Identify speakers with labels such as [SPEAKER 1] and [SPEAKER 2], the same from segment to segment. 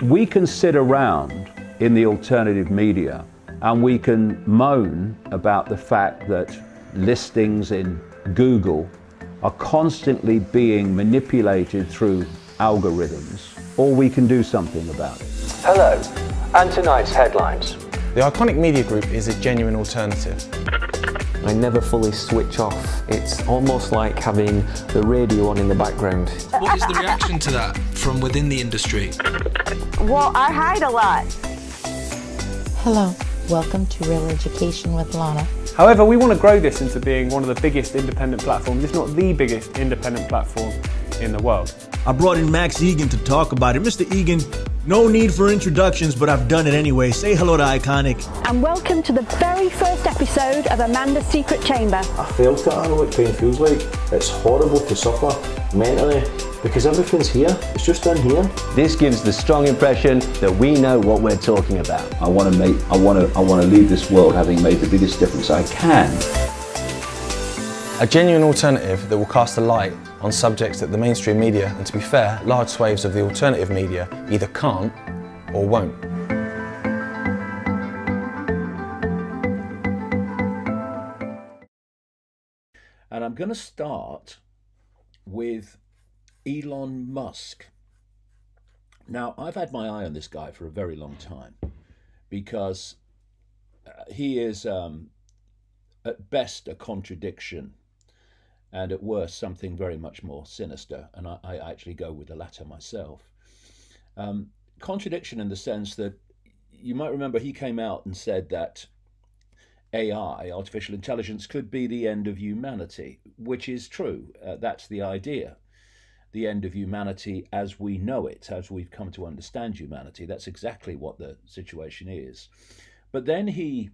[SPEAKER 1] We can sit around in the alternative media and we can moan about the fact that listings in Google are constantly being manipulated through algorithms, or we can do something about it.
[SPEAKER 2] Hello, and tonight's headlines.
[SPEAKER 3] The Iconic Media Group is a genuine alternative.
[SPEAKER 4] I never fully switch off. It's almost like having the radio on in the background.
[SPEAKER 5] What is the reaction to that from within the industry?
[SPEAKER 6] Well, I hide a lot.
[SPEAKER 7] Hello, welcome to Real Education with Lana.
[SPEAKER 8] However, we want to grow this into being one of the biggest independent platforms, if not the biggest independent platform in the world.
[SPEAKER 9] I brought in Max Egan to talk about it. Mr. Egan, no need for introductions, but I've done it anyway. Say hello to Iconic.
[SPEAKER 6] And welcome to the very first episode of Amanda's Secret Chamber.
[SPEAKER 10] I felt it, I know what pain feels like. It's horrible to suffer mentally because everything's here. It's just in here.
[SPEAKER 2] This gives the strong impression that we know what we're talking about.
[SPEAKER 1] I want to leave this world having made the biggest difference I can.
[SPEAKER 3] A genuine alternative that will cast a light on subjects that the mainstream media, and to be fair, large swathes of the alternative media, either can't or won't.
[SPEAKER 1] And I'm going to start with Elon Musk. Now, I've had my eye on this guy for a very long time because he is at best a contradiction and at worst something very much more sinister, and I actually go with the latter myself. Contradiction in the sense that you might remember he came out and said that AI, artificial intelligence, could be the end of humanity, which is true. That's the idea. The end of humanity as we know it, as we've come to understand humanity. That's exactly what the situation is. But then he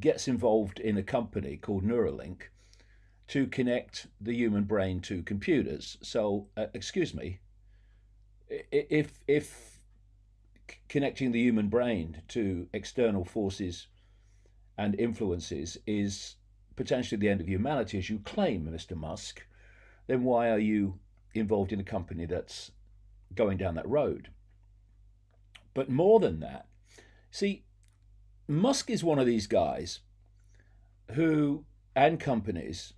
[SPEAKER 1] gets involved in a company called Neuralink to connect the human brain to computers. So, excuse me, if connecting the human brain to external forces and influences is potentially the end of humanity, as you claim, Mr. Musk, then why are you involved in a company that's going down that road? But more than that, see, Musk is one of these guys who, and companies,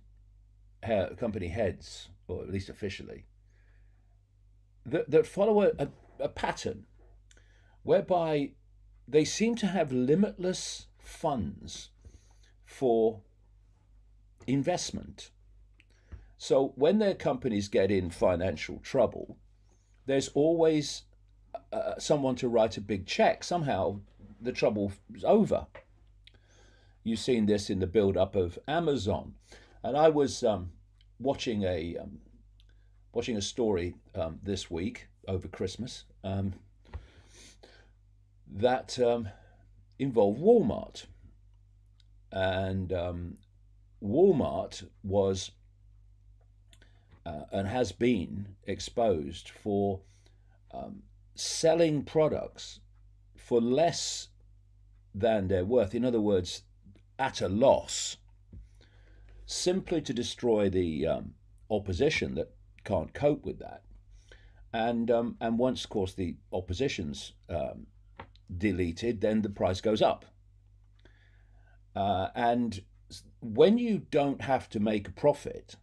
[SPEAKER 1] company heads, or at least officially, that follow a pattern whereby they seem to have limitless funds for investment. So when their companies get in financial trouble, there's always someone to write a big check. Somehow the trouble is over. You've seen this in the build-up of Amazon, and I was watching a story this week over Christmas that involved Walmart, and Walmart was and has been exposed for selling products for less than they're worth. In other words, at a loss, simply to destroy the opposition that can't cope with that. And once, of course, the opposition's deleted, then the price goes up. And when you don't have to make a profit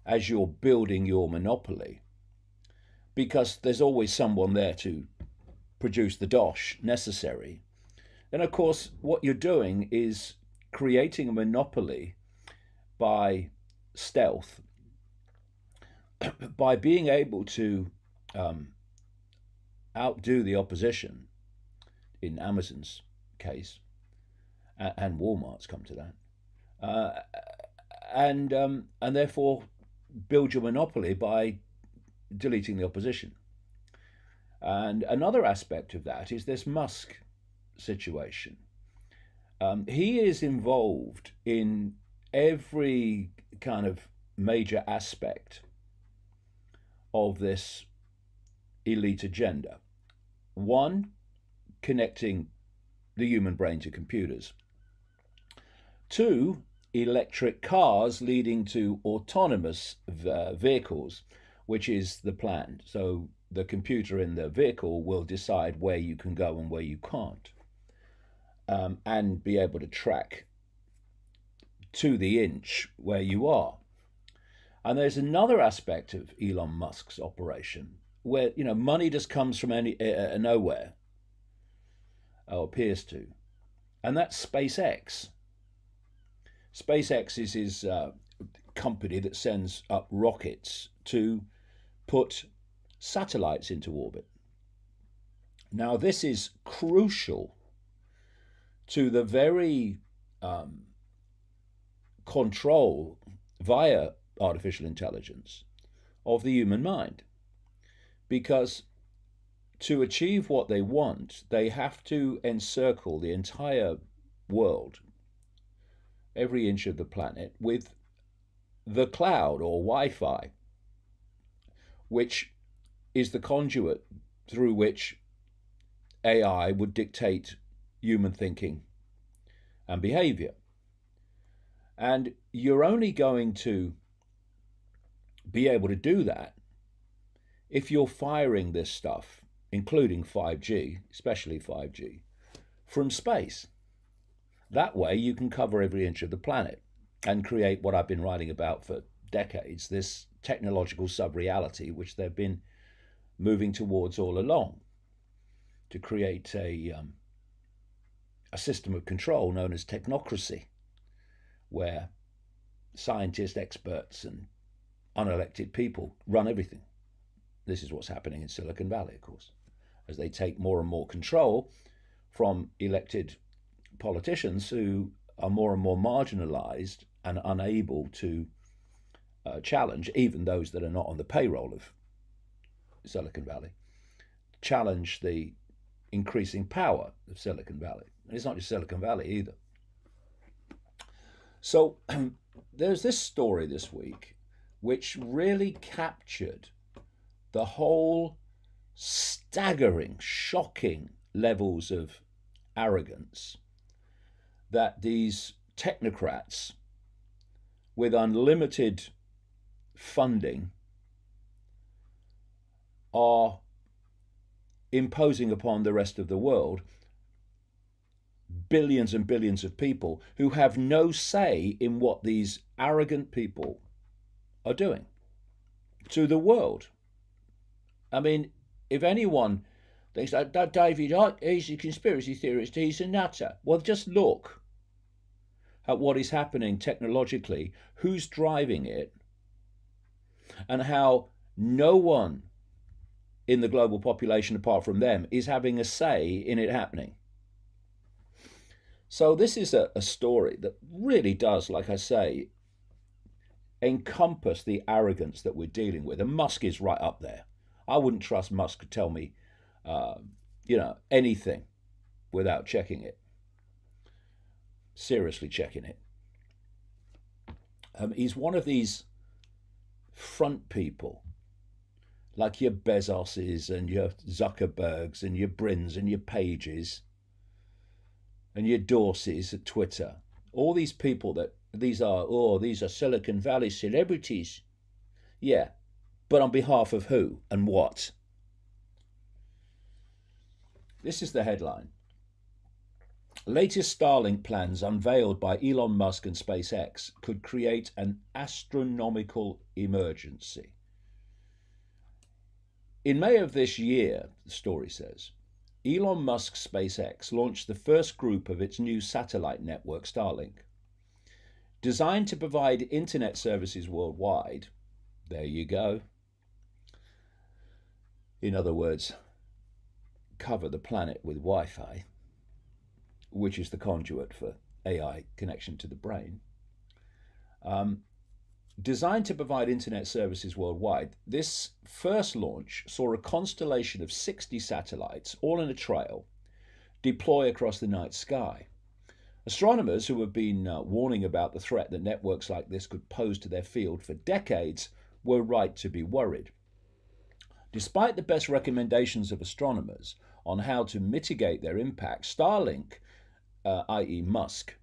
[SPEAKER 1] as you're building your monopoly, because there's always someone there to produce the dosh necessary, then of course what you're doing is creating a monopoly by stealth, by being able to outdo the opposition, in Amazon's case, and Walmart's come to that, and therefore build your monopoly by deleting the opposition. And another aspect of that is this Musk situation. He is involved in every kind of major aspect of this elite agenda. One, connecting the human brain to computers. Two, electric cars leading to autonomous vehicles, which is the plan. So the computer in the vehicle will decide where you can go and where you can't, and be able to track to the inch where you are. And there's another aspect of Elon Musk's operation where, money just comes from nowhere, or appears to, and that's SpaceX. SpaceX is his company that sends up rockets to put satellites into orbit. Now, this is crucial to the very control via artificial intelligence of the human mind, because to achieve what they want, they have to encircle the entire world, every inch of the planet, with the cloud or Wi-Fi, which is the conduit through which AI would dictate human thinking and behavior. And you're only going to be able to do that if you're firing this stuff, including 5G, especially 5G, from space. That way you can cover every inch of the planet and create what I've been writing about for decades, this technological sub-reality which they've been moving towards all along, to create a system of control known as technocracy, where scientists, experts, and unelected people run everything. This is what's happening in Silicon Valley, of course, as they take more and more control from elected politicians who are more and more marginalized and unable to challenge, even those that are not on the payroll of Silicon Valley, challenge the increasing power of Silicon Valley. And it's not just Silicon Valley either. So there's this story this week which really captured the whole staggering, shocking levels of arrogance that these technocrats with unlimited funding are imposing upon the rest of the world, billions and billions of people who have no say in what these arrogant people are doing to the world. I mean, if anyone thinks that David Icke, he's a conspiracy theorist, he's a nutter, well, just look at what is happening technologically, who's driving it, and how no one in the global population apart from them is having a say in it happening. So this is a story that really does, like I say, encompass the arrogance that we're dealing with. And Musk is right up there. I wouldn't trust Musk to tell me, anything without checking it. Seriously checking it. He's one of these front people, like your Bezoses and your Zuckerbergs and your Brins and your Pages and your Dorseys at Twitter. All these people these are Silicon Valley celebrities. Yeah, but on behalf of who and what? This is the headline. Latest Starlink plans unveiled by Elon Musk and SpaceX could create an astronomical emergency. In May of this year, the story says, Elon Musk's SpaceX launched the first group of its new satellite network, Starlink. Designed to provide internet services worldwide, there you go. In other words, cover the planet with Wi-Fi, which is the conduit for AI connection to the brain. Designed to provide internet services worldwide, this first launch saw a constellation of 60 satellites, all in a trail, deploy across the night sky. Astronomers who have been warning about the threat that networks like this could pose to their field for decades were right to be worried. Despite the best recommendations of astronomers on how to mitigate their impact, Starlink, i.e. Musk,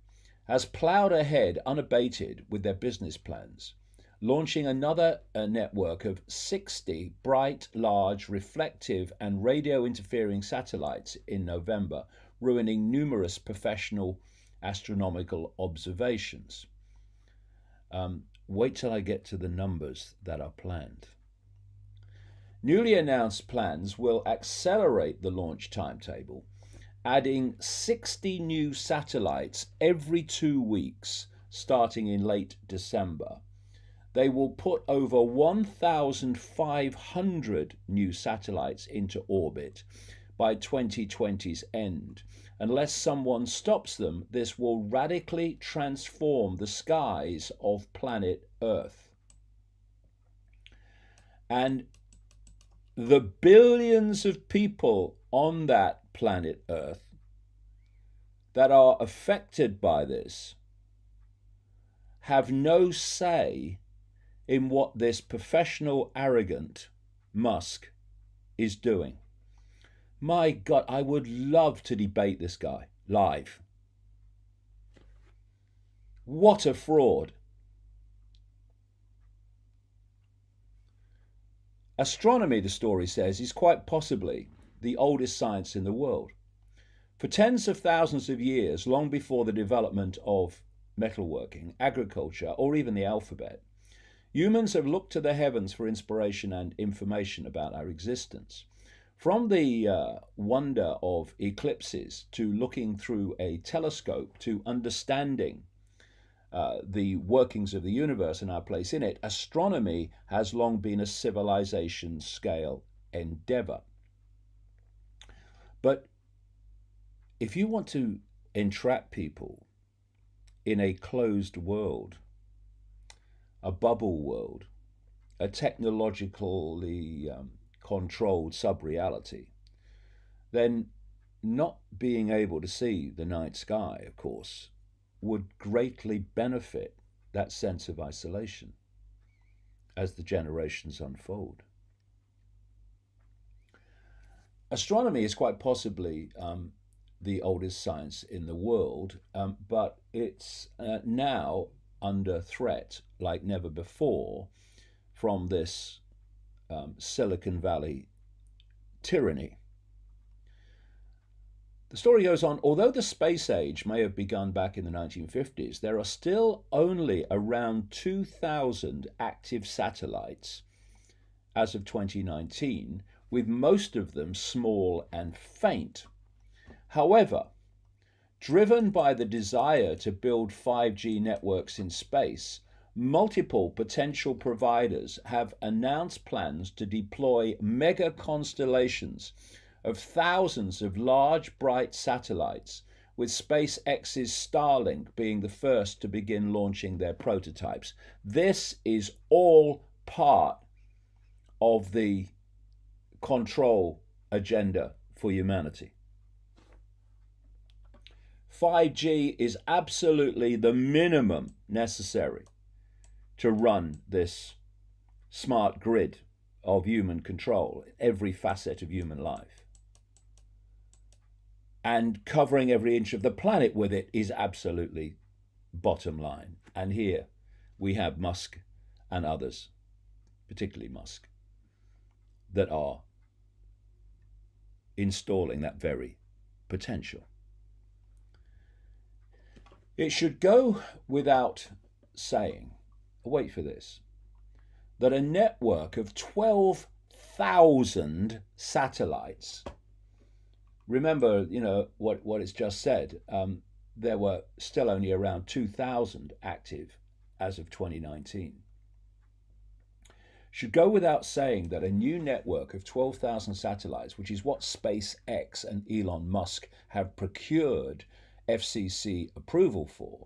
[SPEAKER 1] has ploughed ahead unabated with their business plans. launching another network of 60 bright, large, reflective, and radio interfering satellites in November, ruining numerous professional astronomical observations. Wait till I get to the numbers that are planned. Newly announced plans will accelerate the launch timetable, adding 60 new satellites every 2 weeks, starting in late December. They will put over 1,500 new satellites into orbit by 2020's end. Unless someone stops them, this will radically transform the skies of planet Earth. And the billions of people on that planet Earth that are affected by this have no say in what this professional, arrogant Musk is doing. My God, I would love to debate this guy live. What a fraud. Astronomy, the story says, is quite possibly the oldest science in the world. For tens of thousands of years, long before the development of metalworking, agriculture, or even the alphabet, humans have looked to the heavens for inspiration and information about our existence. From the wonder of eclipses to looking through a telescope to understanding the workings of the universe and our place in it, astronomy has long been a civilization scale endeavor. But if you want to entrap people in a closed world, a bubble world, a technologically controlled sub-reality, then not being able to see the night sky, of course, would greatly benefit that sense of isolation as the generations unfold. Astronomy is quite possibly the oldest science in the world, but it's now under threat like never before from this Silicon Valley tyranny. The story goes on, although the space age may have begun back in the 1950s, there are still only around 2,000 active satellites as of 2019, with most of them small and faint. However, driven by the desire to build 5G networks in space, multiple potential providers have announced plans to deploy mega constellations of thousands of large, bright satellites, with SpaceX's Starlink being the first to begin launching their prototypes. This is all part of the control agenda for humanity. 5G is absolutely the minimum necessary to run this smart grid of human control, every facet of human life. And covering every inch of the planet with it is absolutely bottom line. And here we have Musk and others, particularly Musk, that are installing that very potential. It should go without saying, wait for this, that a network of 12,000 satellites, remember, what it's just said, there were still only around 2,000 active as of 2019. Should go without saying that a new network of 12,000 satellites, which is what SpaceX and Elon Musk have procured FCC approval for,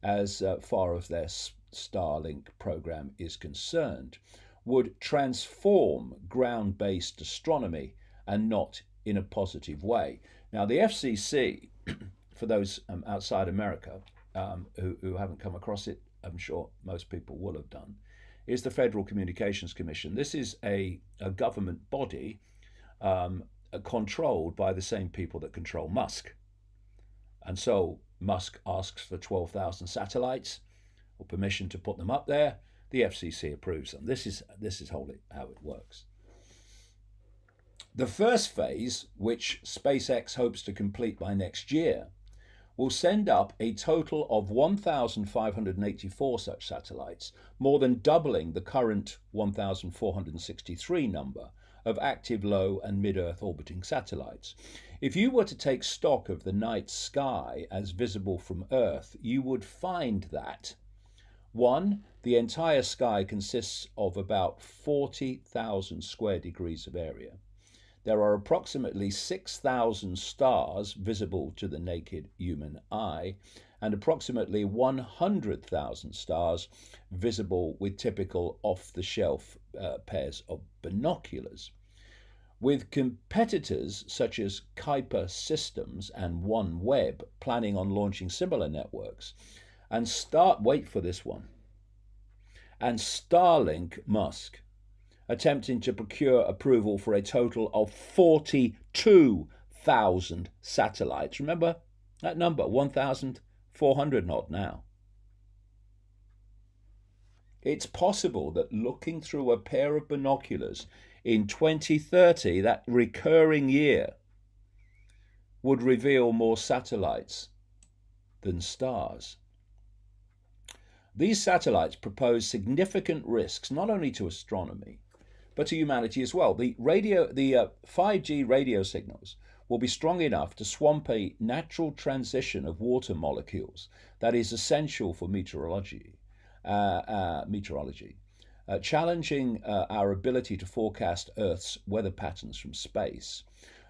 [SPEAKER 1] as far as their Starlink program is concerned, would transform ground-based astronomy, and not in a positive way. Now, the FCC, for those outside America who haven't come across it, I'm sure most people will have done, is the Federal Communications Commission. This is a government body controlled by the same people that control Musk. And so Musk asks for 12,000 satellites or permission to put them up there. The FCC approves them. This is wholly how it works. The first phase, which SpaceX hopes to complete by next year, will send up a total of 1,584 such satellites, more than doubling the current 1,463 number of active low and mid-Earth orbiting satellites. If you were to take stock of the night sky as visible from Earth, you would find that 1. The entire sky consists of about 40,000 square degrees of area. There are approximately 6,000 stars visible to the naked human eye, and approximately 100,000 stars visible with typical off-the-shelf pairs of binoculars. With competitors such as Kuiper Systems and OneWeb planning on launching similar networks, and wait for this one, and Starlink Musk attempting to procure approval for a total of 42,000 satellites. Remember that number, 1,400 not now. It's possible that looking through a pair of binoculars in 2030, that recurring year, would reveal more satellites than stars. These satellites propose significant risks not only to astronomy, but to humanity as well. The 5G radio signals will be strong enough to swamp a natural transition of water molecules that is essential for meteorology, challenging our ability to forecast Earth's weather patterns from space.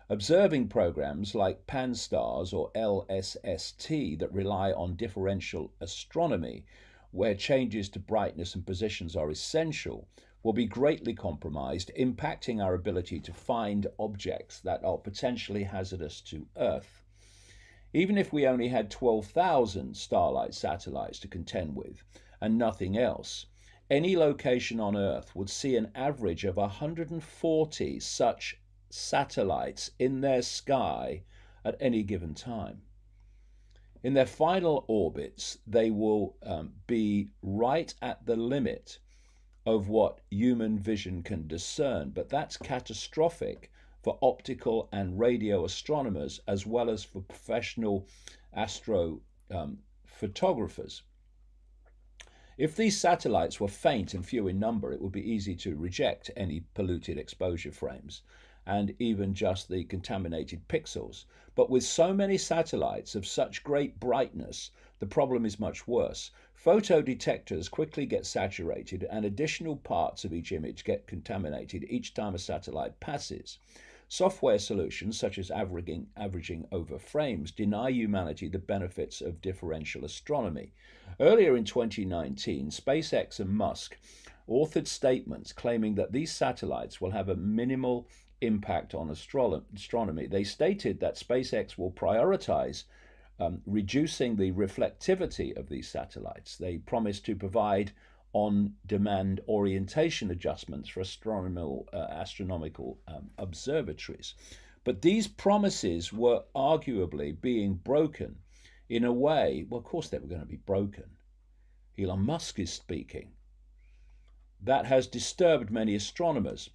[SPEAKER 1] Observing programs like Pan-STARRS or LSST that rely on differential astronomy, where changes to brightness and positions are essential, will be greatly compromised, impacting our ability to find objects that are potentially hazardous to Earth. Even if we only had 12,000 Starlight satellites to contend with, and nothing else, any location on Earth would see an average of 140 such satellites in their sky at any given time. In their final orbits, they will be right at the limit of what human vision can discern, but that's catastrophic for optical and radio astronomers as well as for professional photographers. If these satellites were faint and few in number, it would be easy to reject any polluted exposure frames and even just the contaminated pixels. But with so many satellites of such great brightness, the problem is much worse. Photo detectors quickly get saturated and additional parts of each image get contaminated each time a satellite passes. Software solutions such as averaging over frames deny humanity the benefits of differential astronomy. Earlier in 2019, SpaceX and Musk authored statements claiming that these satellites will have a minimal impact on astronomy. They stated that SpaceX will prioritize reducing the reflectivity of these satellites. They promised to provide on-demand orientation adjustments for astronomical observatories. But these promises were arguably being broken in a way, well, of course they were going to be broken. Elon Musk is speaking. That has disturbed many astronomers.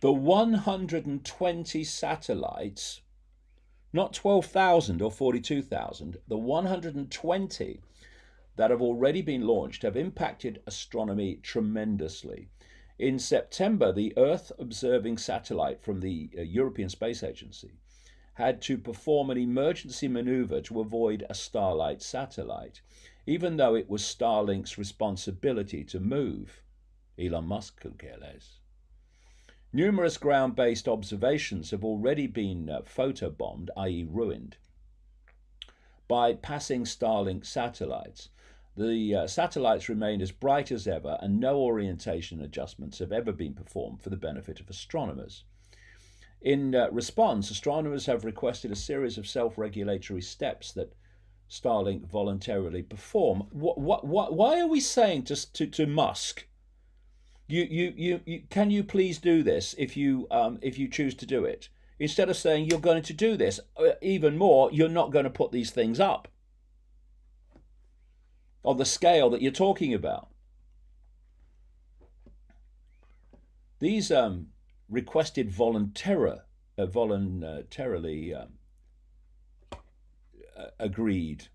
[SPEAKER 1] The 120 satellites, not 12,000 or 42,000, the 120 that have already been launched have impacted astronomy tremendously. In September, the Earth-observing satellite from the European Space Agency had to perform an emergency maneuver to avoid a Starlight satellite, even though it was Starlink's responsibility to move. Elon Musk could care less. Numerous ground-based observations have already been photobombed, i.e. ruined, by passing Starlink satellites. The satellites remain as bright as ever, and no orientation adjustments have ever been performed for the benefit of astronomers. In response, astronomers have requested a series of self-regulatory steps that Starlink voluntarily perform. Why are we saying to Musk, can you please do this if you choose to do it, instead of saying you're going to do this, even more, you're not going to put these things up on the scale that you're talking about? These requested voluntarily agreed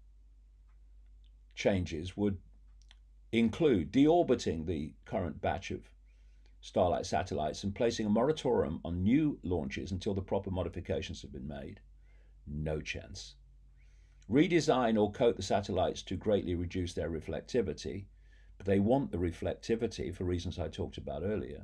[SPEAKER 1] changes would include deorbiting the current batch of Starlight satellites and placing a moratorium on new launches until the proper modifications have been made. No chance. Redesign or coat the satellites to greatly reduce their reflectivity, but they want the reflectivity for reasons I talked about earlier.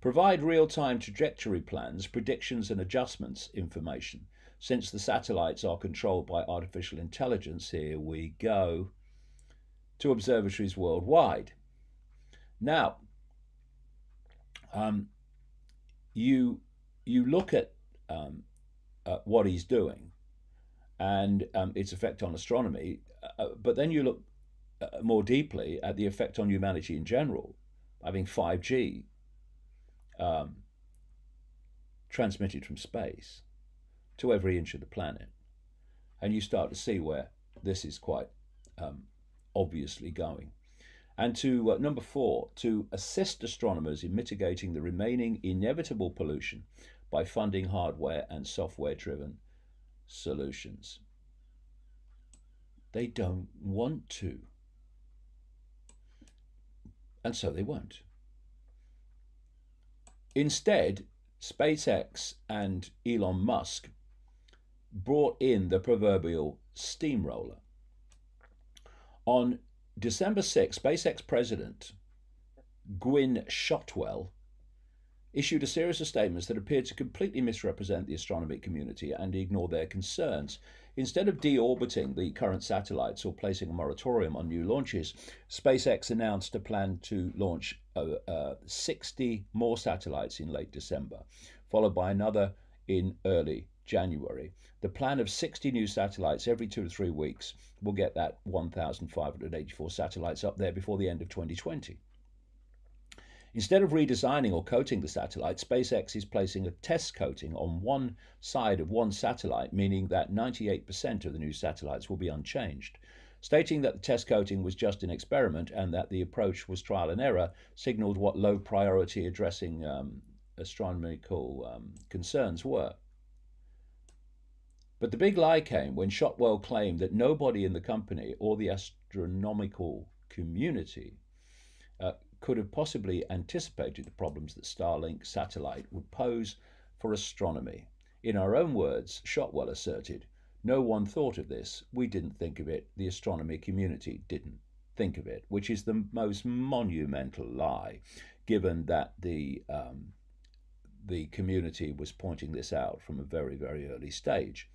[SPEAKER 1] Provide real-time trajectory plans, predictions and adjustments information. Since the satellites are controlled by artificial intelligence, here we go, to observatories worldwide. Now, you look at what he's doing and its effect on astronomy, but then you look more deeply at the effect on humanity in general, having 5G transmitted from space to every inch of the planet. And you start to see where this is quite obviously going. And to number 4, to assist astronomers in mitigating the remaining inevitable pollution by funding hardware and software-driven solutions. They don't want to. And so they won't. Instead, SpaceX and Elon Musk brought in the proverbial steamroller. On December 6, SpaceX President Gwynne Shotwell issued a series of statements that appeared to completely misrepresent the astronomy community and ignore their concerns. Instead of deorbiting the current satellites or placing a moratorium on new launches, SpaceX announced a plan to launch 60 more satellites in late December, followed by another in early January. The plan of 60 new satellites every 2 to 3 weeks will get that 1,584 satellites up there before the end of 2020. Instead of redesigning or coating the satellite, SpaceX is placing a test coating on one side of one satellite, meaning that 98% of the new satellites will be unchanged. Stating that the test coating was just an experiment and that the approach was trial and error signaled what low priority addressing astronomical concerns were. But the big lie came when Shotwell claimed that nobody in the company or the astronomical community could have possibly anticipated the problems that Starlink satellite would pose for astronomy. In our own words, Shotwell asserted, "No one thought of this. We didn't think of it. The astronomy community didn't think of it," which is the most monumental lie, given that the community was pointing this out from a very, very early stage.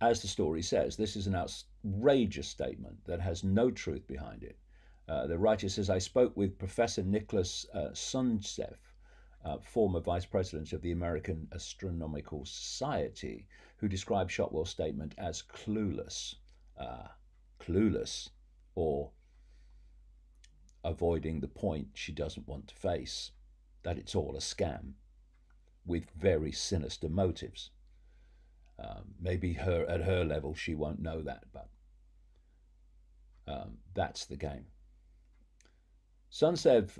[SPEAKER 1] As the story says, this is an outrageous statement that has no truth behind it. The writer says, I spoke with Professor Nicholas Suntsev, former vice president of the American Astronomical Society, who described Shotwell's statement as clueless. Clueless, or avoiding the point she doesn't want to face, that it's all a scam with very sinister motives. Maybe at her level she won't know that, but that's the game. Suntsev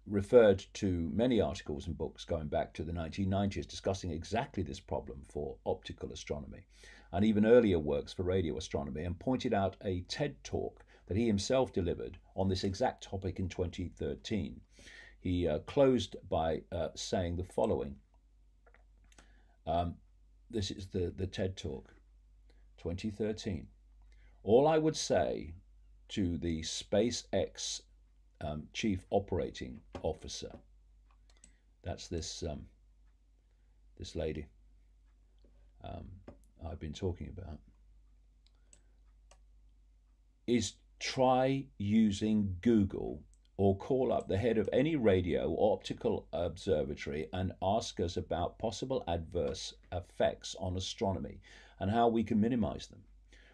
[SPEAKER 1] referred to many articles and books going back to the 1990s discussing exactly this problem for optical astronomy, and even earlier works for radio astronomy, and pointed out a TED talk that he himself delivered on this exact topic in 2013. He closed by saying the following. This is the TED talk, 2013. All I would say to the SpaceX Chief Operating Officer, that's this lady I've been talking about, is try using Google or call up the head of any radio or optical observatory and ask us about possible adverse effects on astronomy and how we can minimize them.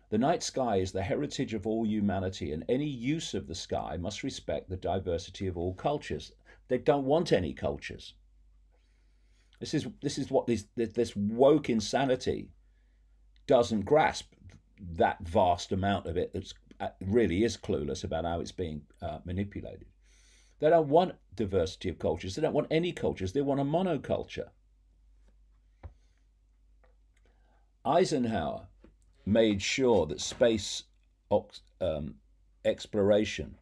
[SPEAKER 1] The night sky is the heritage of all humanity, and any use of the sky must respect the diversity of all cultures. They don't want any cultures. This is what this woke insanity doesn't grasp, that vast amount of it that's really is clueless about how it's being manipulated. They don't want diversity of cultures. They don't want any cultures. They want a monoculture. Eisenhower made sure that space exploration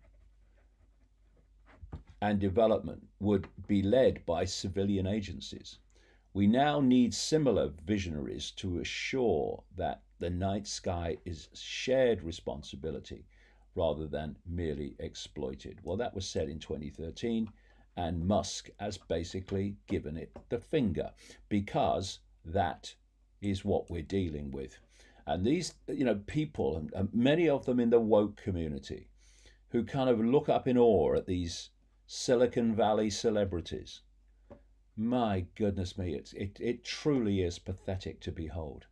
[SPEAKER 1] and development would be led by civilian agencies. We now need similar visionaries to assure that the night sky is shared responsibility rather than merely exploited. Well, that was said in 2013, and Musk has basically given it the finger, because that is what we're dealing with. And these, people, and many of them in the woke community, who kind of look up in awe at these Silicon Valley celebrities. My goodness me, it truly is pathetic to behold.